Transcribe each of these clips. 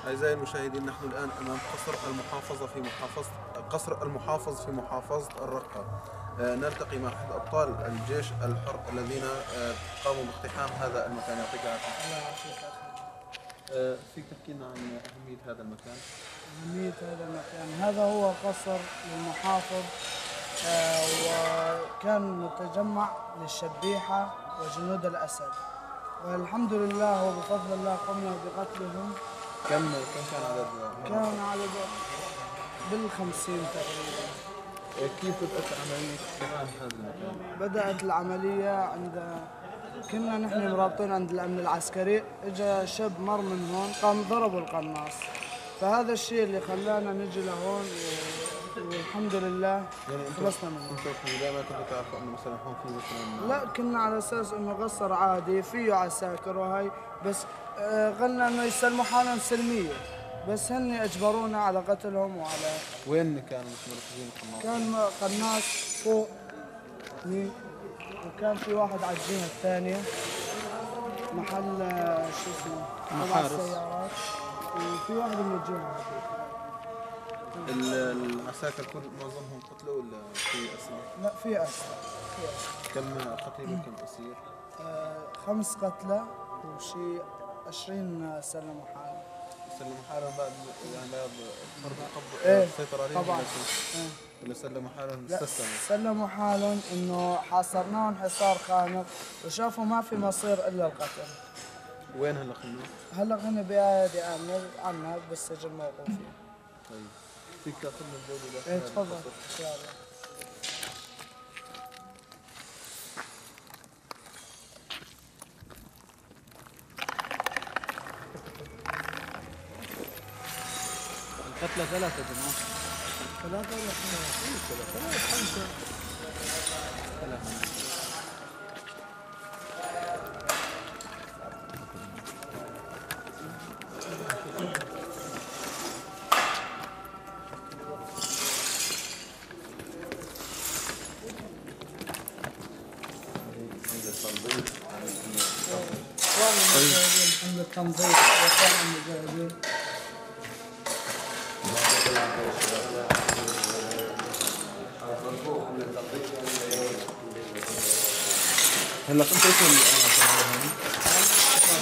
أعزائي المشاهدين، نحن الآن أمام قصر المحافظ في محافظة الرقة. نلتقي مع أحد أبطال الجيش الحر الذين قاموا باقتحام هذا المكان. يعطيك العافية. الله يعافيك أخي. فيك تحكي لنا عن أهمية هذا المكان؟ أهمية هذا المكان، هذا هو قصر للمحافظ، وكان متجمع للشبيحة وجنود الأسد، والحمد لله وبفضل الله قمنا بقتلهم. كم كان عدد؟ كان عدد بال50 تقريبا. كيف بدأت عملية اقتحام هذا المكان؟ بدأت العملية كنا نحن مرابطين عند الأمن العسكري، إجا شاب مر من هون قام ضربوا القناص، فهذا الشيء اللي خلانا نجي لهون والحمد لله خلصنا منه. انتم في البداية ما كنتوا تعرفوا انه مثلا هون في مثلا؟ لا، كنا على اساس انه قصر عادي فيه عساكر وهي، بس قلنا انه يسلموا حالهم سلمية، بس هن اجبرونا على قتلهم. وعلى وين كانوا مركزين القناص؟ كان قناص فوق هنيك، وكان في واحد على الجهة الثانية محل شو اسمه محارس السيارات، وفي واحد من الجهة. العساكر معظمهم قتلوا ولا في أسير؟ لا، في أسر. كم قتيل وكم أسير؟ 5 قتلى وشي 20 سلموا حالهم. سلموا حالهم بعد يعني بعد فرض السيطرة عليهم؟ طبعا. ولا سلموا حالهم استسلموا؟ سلموا حالهم، انه حاصرناهم حصار خانق وشافوا ما في مصير الا القتل. وين هلا خلوه؟ هلا هن بأيادي عنا بالسجن موقوفين. طيب فيك تاخذنا الجولة داخل؟ ايه تفضل ان شاء الله. القتلى 3 جماعة. 3 ولا 5؟ 3. عند التنظيف واخوان المجاهدين. هلا كنت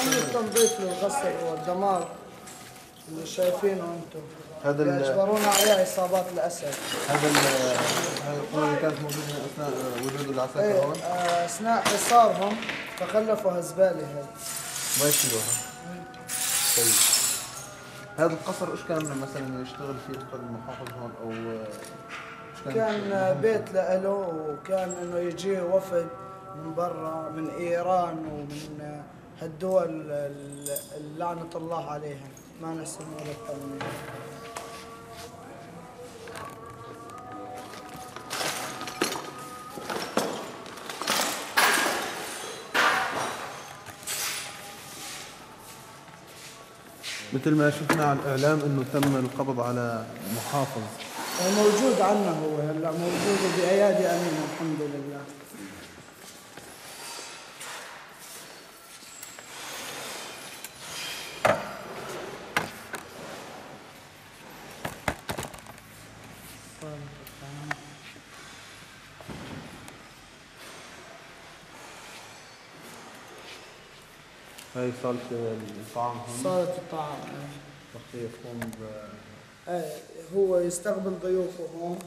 عند التنظيف للغسل والدمار اللي شايفينه انتم، هذا يجبرونا عليه اصابات الاسد. هذا القوة اللي كانت موجودة اثناء وجود العساكر هون؟ اثناء حصارهم تخلفوا هزبالة هاي ما يشيلوها. طيب هذا القصر ايش كان مثلا يشتغل فيه المحافظ هون او ايش كان بيت لإله، وكان انه يجي وفد من برا من ايران ومن هالدول لعنة الله عليها ما نسمع اكثر من هيك. مثل ما شفنا على الإعلام إنه تم القبض على محافظ. موجود عنا هو هلا موجود بأيادي أمين الحمد لله. هاي صالة الطعام هون؟ صالة الطعام. تغطية تقوم هو يستقبل ضيوفه هون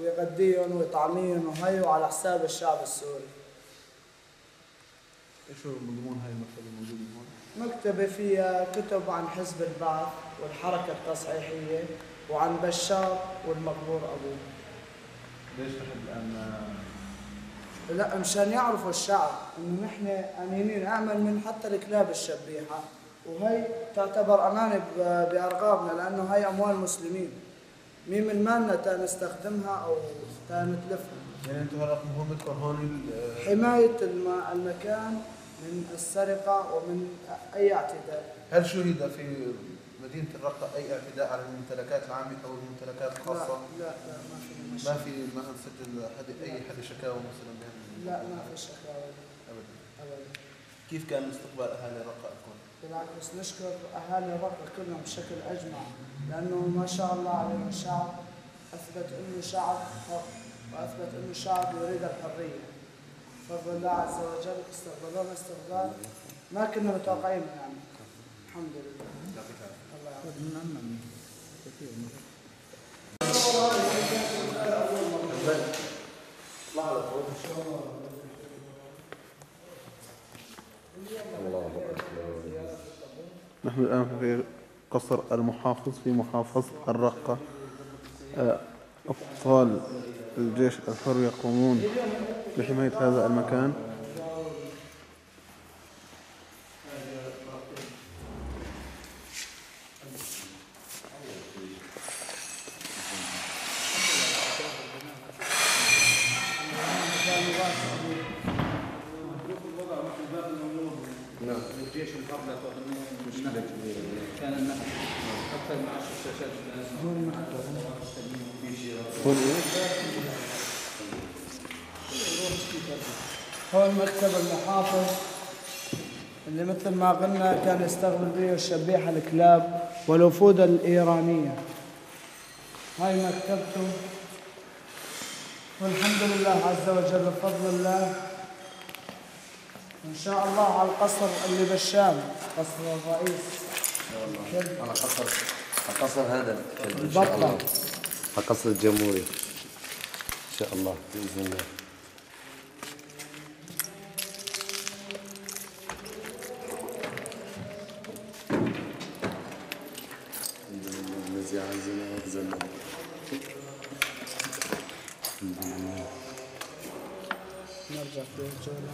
ويغديهم ويطعميهم وهي وعلى حساب الشعب السوري. ايش هو مضمون هاي المكتبة الموجودة هون؟ مكتبة فيها كتب عن حزب البعث والحركة التصحيحية وعن بشار والمقبور أبوه. ليش نحن الآن؟ لا، مشان يعرفوا الشعب إنه نحن أمينين، أعمل من حتى الكلاب الشبيحة، وهي تعتبر أمانة بأرقابنا لأنه هي أموال المسلمين، مين من مالنا تنستخدمها أو تنتلفها. يعني أنتم هلا مهمتكم هون حماية المكان من السرقة ومن أي اعتداء. هل شهد في مدينة الرقة أي اعتداء على الممتلكات العامة أو الممتلكات الخاصة؟ لا ما نسجل أي حد شكاوى مثلا بهذا؟ لا، ما في شكاوى أبدا. أبدا. كيف كان استقبال أهالي الرقة لكم؟ بالعكس نشكر أهالي الرقة كلهم بشكل أجمع، لأنه ما شاء الله عليهم شعب أثبت إنه شعب حر، وأثبت إنه شعب يريد الحرية. بفضل الله عز وجل استقبلونا استقبال ما كنا متوقعين يعني. الحمد لله. الله يعافيك. نحن الآن في قصر المحافظ في محافظة الرقة. أبطال الجيش الحر يقومون بحماية هذا المكان. الجيش الحر مشكلة كبيرة، كان النحو أكثر من 10 شاشات. هو المكتب المحافظ اللي مثل ما قلنا كان يستقبل به الشبيحة الكلاب والوفود الإيرانية. هاي مكتبته، والحمد لله عز وجل بفضل الله. إن شاء الله على القصر اللي بالشام، قصر الرئيس. إن شاء الله. على قصر هذا إن شاء الله. على قصر الجمهوري إن شاء الله بإذن الله. الذي عزنا وأخزنا. نرجع في الجولة.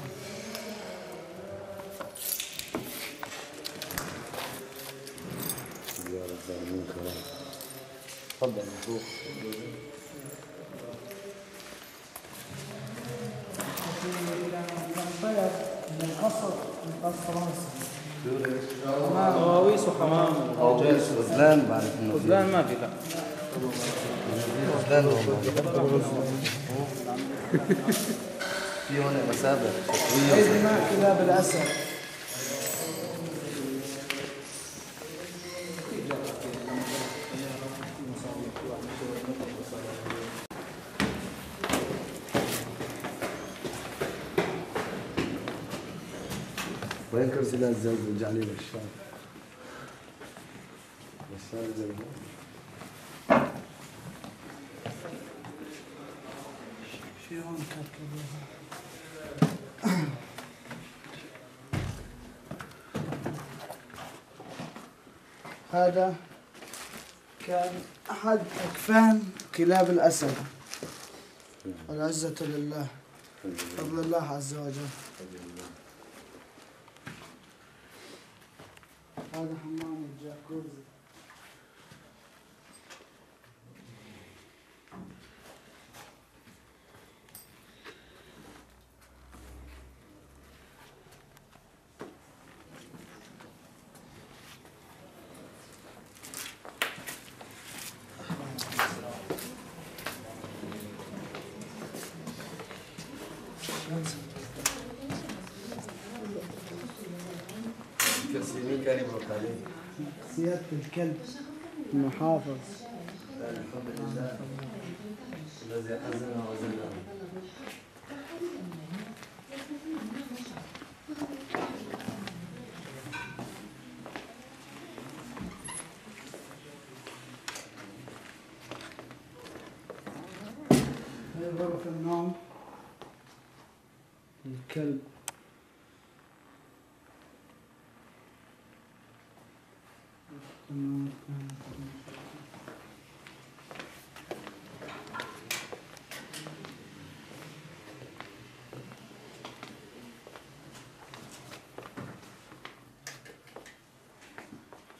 زيارة زارمين كرام. تفضل مبروك. طيب من قصر فرنسا. قواويس وحمام قواويس وغزلان بعرف إنه غزلان ما في لا. غزلان في هون مسابق هي دماء كلاب الأسد. وين كرسي الزوج رجع لي بشار زي في هون كركبوها. هذا كان أحد أكفان كلاب الأسد، والعزة لله بفضل الله عز وجل. هذا حمام الجاكوزي. مين كان يبرك عليه؟ سيادة الكلب المحافظ. الحمد لله الذي أعزنا وأذلنا. هي غرفة النوم الكلب.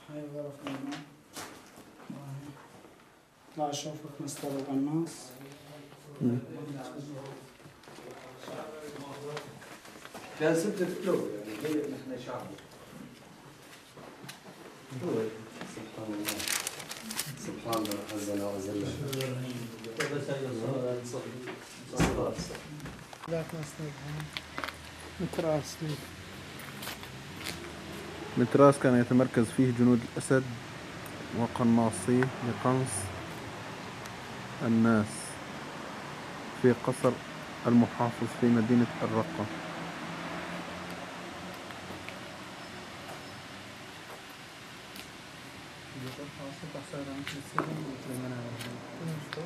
هاي غرفة النوم. اطلع اشوفك مستر القناص. كان 6 كيلو يعني هي نحن شعب. سبحان الله سبحان الله عزنا وأذلنا. ذاك مستر نقرأ أسلوب. متراس كان يتمركز فيه جنود الأسد وقناصيه لقنص الناس في قصر المحافظ في مدينة الرقة. حاصل تحصيل عن السلم وسليمان على